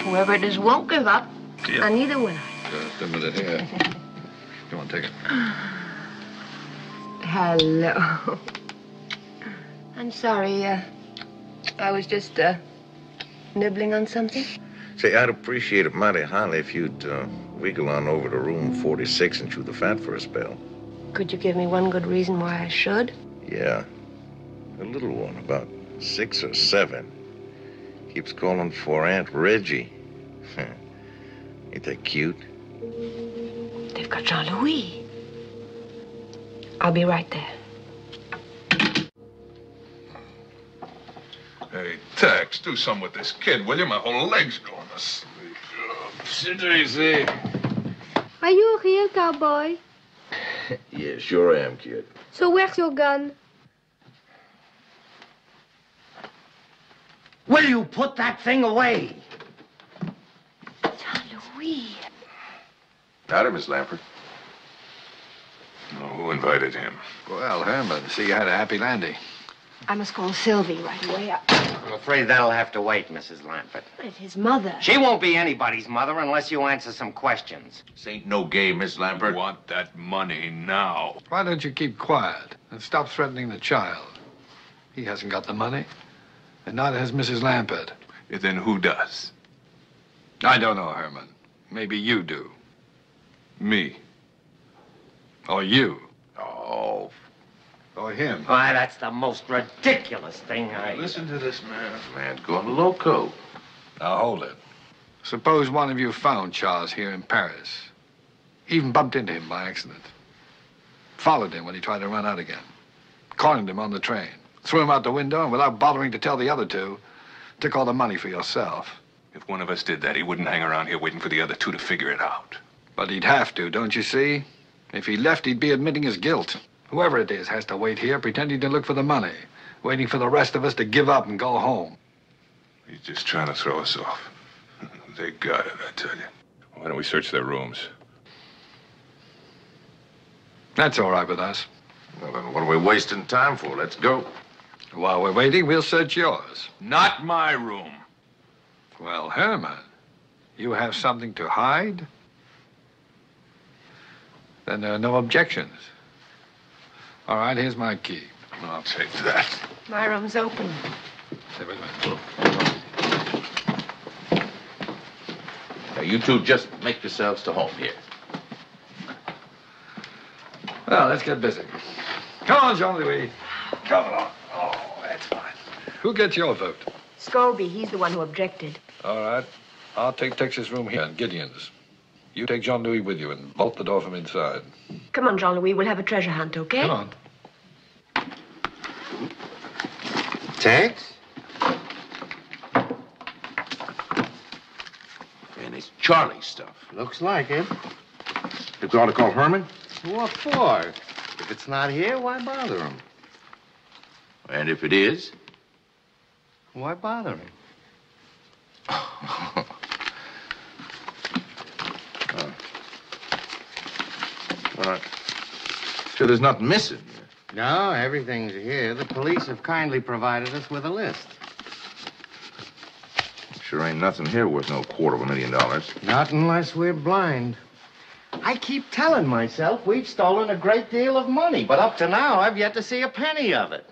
Whoever it is won't give up, and neither will I. Just a minute here. Come on, take it. Hello. I'm sorry, I was just, nibbling on something. Say, I'd appreciate it mighty highly if you'd wiggle on over to room 46 and chew the fat for a spell. Could you give me one good reason why I should? Yeah. A little one, about 6 or 7. Keeps calling for Aunt Reggie. Ain't that cute? They've got Jean-Louis. I'll be right there. Hey, Tex, do something with this kid, will you? My whole leg's going to sleep. Sit easy. Are you a real cowboy? Yeah, sure am, kid. So where's your gun? Will you put that thing away? Jean-Louis. Howdy, Miss Lampert. Oh, who invited him? Well, Herman, see you had a happy landing. I must call Sylvie right away. I'm afraid that'll have to wait, Mrs. Lampert. It's his mother. She won't be anybody's mother unless you answer some questions. This ain't no game, Miss Lambert. I want that money now. Why don't you keep quiet and stop threatening the child? He hasn't got the money, and neither has Mrs. Lampert. Then who does? I don't know, Herman. Maybe you do. Me. Or you. Oh, Or him. Why, that's the most ridiculous thing I... listen to this man. This man's going loco. Now, hold it. Suppose one of you found Charles here in Paris. Even bumped into him by accident. Followed him when he tried to run out again. Cornered him on the train. Threw him out the window, and without bothering to tell the other two, took all the money for yourself. If one of us did that, he wouldn't hang around here waiting for the other two to figure it out. But he'd have to, don't you see? If he left, he'd be admitting his guilt. Whoever it is has to wait here, pretending to look for the money, waiting for the rest of us to give up and go home. He's just trying to throw us off. They got it, I tell you. Why don't we search their rooms? That's all right with us. Well, then what are we wasting time for? Let's go. While we're waiting, we'll search yours. Not my room. Well, Herman, you have something to hide? Then there are no objections. All right, here's my key. I'll take that. My room's open. Stay with me. Now, you two just make yourselves to home here. Well, let's get busy. Come on, Jean-Louis. Come along. Oh, that's fine. Who gets your vote? Scobie, he's the one who objected. All right. I'll take Texas' room here in Gideon's. You take Jean-Louis with you and bolt the door from inside. Come on, Jean-Louis, we'll have a treasure hunt, okay? Come on. Tex? And it's Charlie stuff. Looks like it. You ought to call Herman? What for? If it's not here, why bother him? And if it is? Why bother him? All right. Sure, there's nothing missing. No, everything's here. The police have kindly provided us with a list. Sure ain't nothing here worth no $250,000. Not unless we're blind. I keep telling myself we've stolen a great deal of money, but up to now, I've yet to see a penny of it.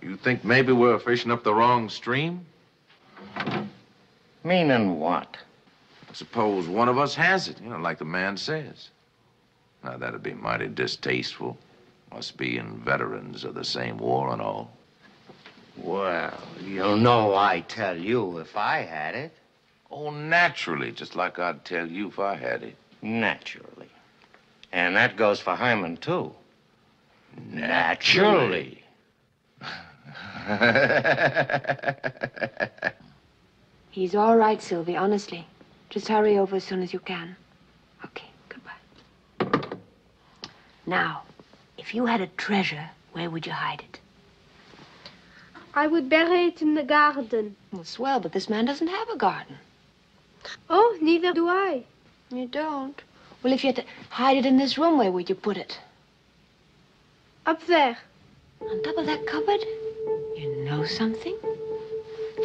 You think maybe we're fishing up the wrong stream? Meaning what? Suppose one of us has it, like the man says. Now, that'd be mighty distasteful. Us being veterans of the same war and all. Well, you'll know I'd tell you if I had it. Oh, naturally, just like I'd tell you if I had it. Naturally. And that goes for Hyman, too. Naturally. He's all right, Sylvie, honestly. Just hurry over as soon as you can. Okay, goodbye. Now, if you had a treasure, where would you hide it? I would bury it in the garden. Well, swell, but this man doesn't have a garden. Oh, neither do I. You don't? Well, if you had to hide it in this room, where would you put it? Up there. On top of that cupboard? You know something?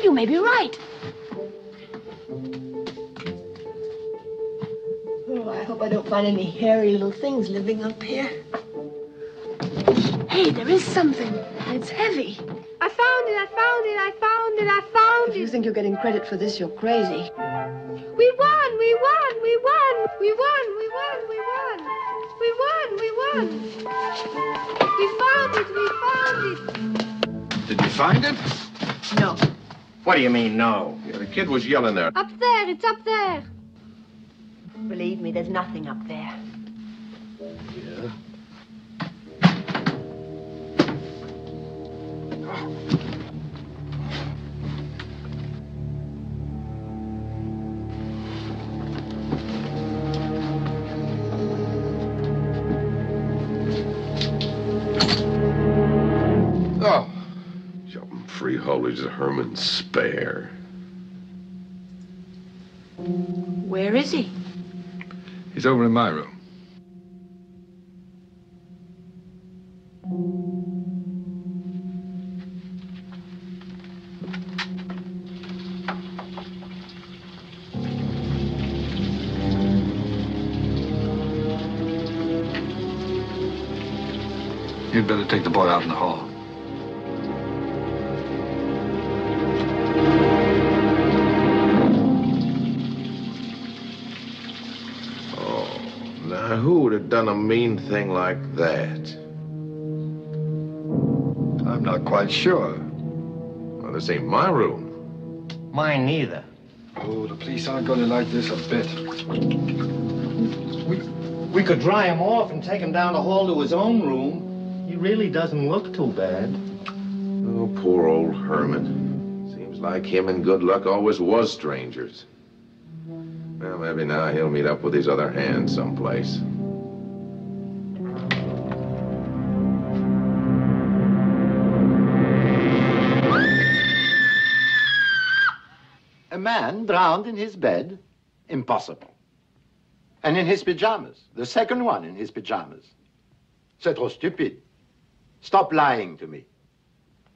You may be right. hope I don't find any hairy little things living up here. Hey, there is something. It's heavy. I found it, I found it, I found it, I found If you it. think you're getting credit for this, you're crazy. We won, we won, we won, we won, we won, we won. We won, we won. We found it, we found it. Did you find it? No. What do you mean, no? Yeah, the kid was yelling there. Up there, it's up there. Believe me, there's nothing up there. Yeah. Oh, jumping freeholders of Herman's spare. Where is he? He's over in my room. You'd better take the boy out in the hall. Now, who would have done a mean thing like that? I'm not quite sure. Well, this ain't my room. Mine neither. Oh, the police aren't going to like this a bit. We could dry him off and take him down the hall to his own room. He really doesn't look too bad. Oh, poor old Herman. Seems like him and Good Luck always was strangers. Well, maybe now he'll meet up with his other hand someplace. A man drowned in his bed? Impossible. And in his pajamas. The second one in his pajamas. C'est trop stupid. Stop lying to me.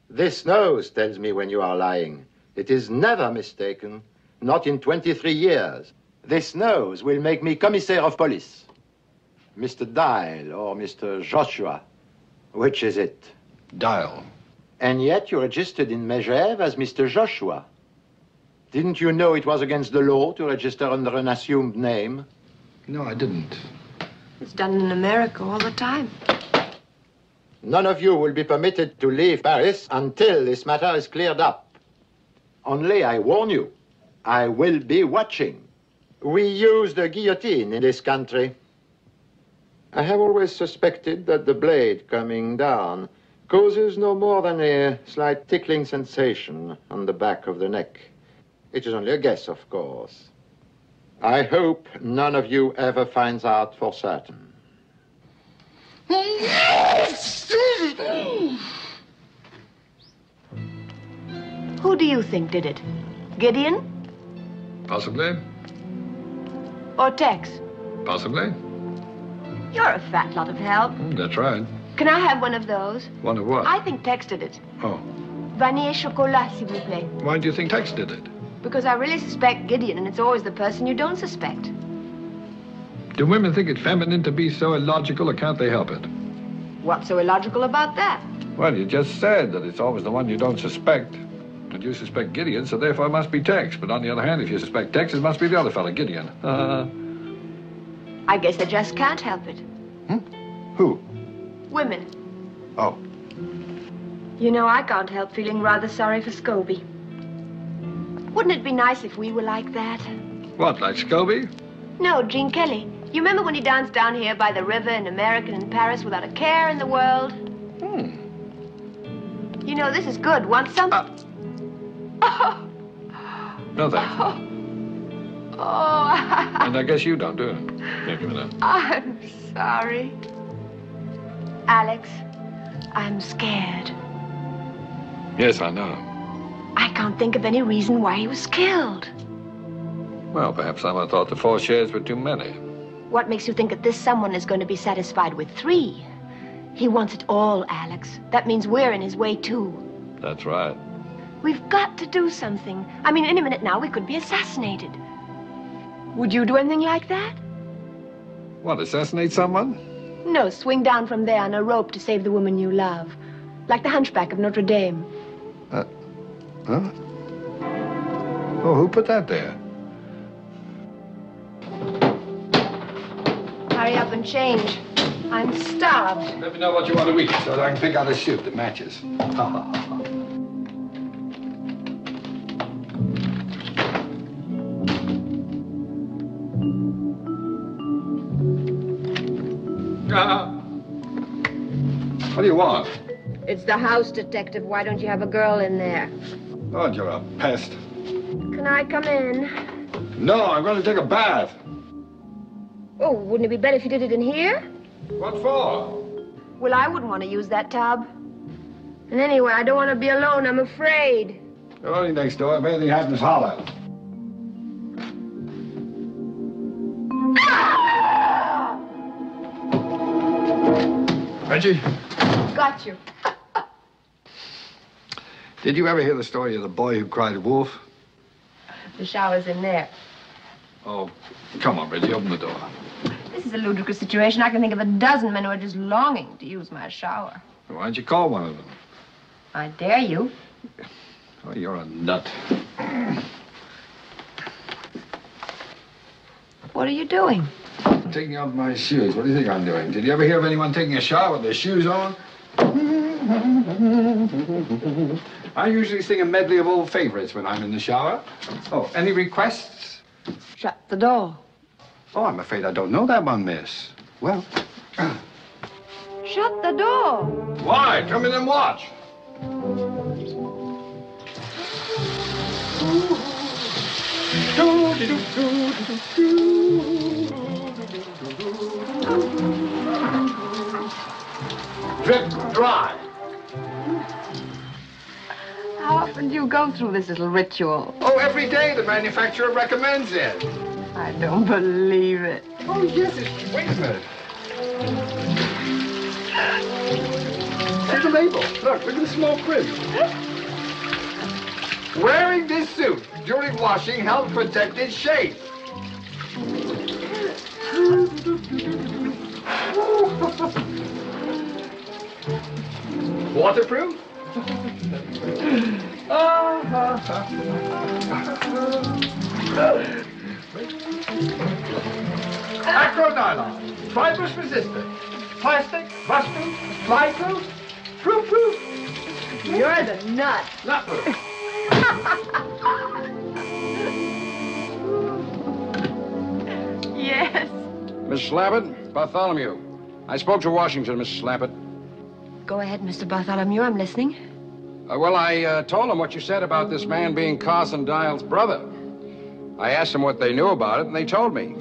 This nose tells me when you are lying. It is never mistaken. Not in 23 years. This nose will make me commissaire of police. Mr. Dial or Mr. Joshua. Which is it? Dial. And yet you registered in Megève as Mr. Joshua. Didn't you know it was against the law to register under an assumed name? No, I didn't. It's done in America all the time. None of you will be permitted to leave Paris until this matter is cleared up. Only I warn you, I will be watching. We use the guillotine in this country. I have always suspected that the blade coming down causes no more than a slight tickling sensation on the back of the neck. It is only a guess, of course. I hope none of you ever finds out for certain. Who do you think did it? Gideon Possibly. or Tex? Possibly. You're a fat lot of help. That's right. Can I have one of those? One of what? I think Tex did it. Oh. Vanille chocolat, s'il vous plaît. Why do you think Tex did it? Because I really suspect Gideon, and it's always the person you don't suspect. Do women think it feminine to be so illogical, or can't they help it? What's so illogical about that? Well, you just said that it's always the one you don't suspect. And you suspect Gideon, so therefore it must be Tex. But on the other hand, if you suspect Tex, it must be the other fella, Gideon. I guess they just can't help it. Who? Women. Oh. You know, I can't help feeling rather sorry for Scobie. Wouldn't it be nice if we were like that? What, like Scobie? No, Gene Kelly. You remember when he danced down here by the river in America and in Paris without a care in the world? You know, this is good. Want some? Oh. No, thanks. Oh. And I guess you don't, do you? Yeah, give me that. I'm sorry. Alex, I'm scared. Yes, I know. I can't think of any reason why he was killed. Well, perhaps someone thought the 4 shares were too many. What makes you think that this someone is going to be satisfied with 3? He wants it all, Alex. That means we're in his way, too. That's right. We've got to do something. I mean, any minute now, we could be assassinated. Would you do anything like that? What, assassinate someone? No, swing down from there on a rope to save the woman you love. Like the hunchback of Notre Dame. Huh? Oh, who put that there? Hurry up and change. I'm starved. Let me know what you want to eat so that I can pick out a suit that matches. What do you want? It's the house detective. Why don't you have a girl in there? Oh, you're a pest. Can I come in? No, I'm going to take a bath. Oh, wouldn't it be better if you did it in here? What for? Well, I wouldn't want to use that tub. And anyway, I don't want to be alone. I'm afraid. You're only next door. If anything happens, holler. Reggie? Got you. Did you ever hear the story of the boy who cried wolf? The shower's in there. Oh, come on, Reggie, open the door. This is a ludicrous situation. I can think of a dozen men who are just longing to use my shower. Why don't you call one of them? I dare you. Oh, you're a nut. What are you doing? I'm taking off my shoes. What do you think I'm doing? Did you ever hear of anyone taking a shower with their shoes on? I usually sing a medley of old favorites when I'm in the shower. Oh, any requests? Shut the door. Oh, I'm afraid I don't know that one, miss. Well. Shut the door. Why? Come in and watch. Drip dry. How often do you go through this little ritual? Oh, every day the manufacturer recommends it. I don't believe it. Oh, yes, it's... Wait a minute. See the label. Look at the small print. Wearing this suit during washing helps protect its shape. Waterproof? Acronylon, fibrous resistant, plastic, rust-proof, fly-proof, proof-proof. You're the nut. Nut-proof. Yes. Miss Slappett, Bartholomew. I spoke to Washington, Miss Slappett. Go ahead, Mr. Bartholomew. I'm listening. Well, I told him what you said about this man being Carson Dial's brother. I asked them what they knew about it, and they told me.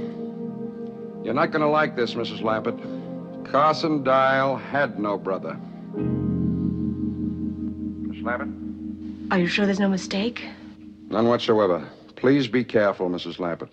You're not going to like this, Mrs. Lappett. Carson Dial had no brother. Miss Lappett? Are you sure there's no mistake? None whatsoever. Please be careful, Mrs. Lappett.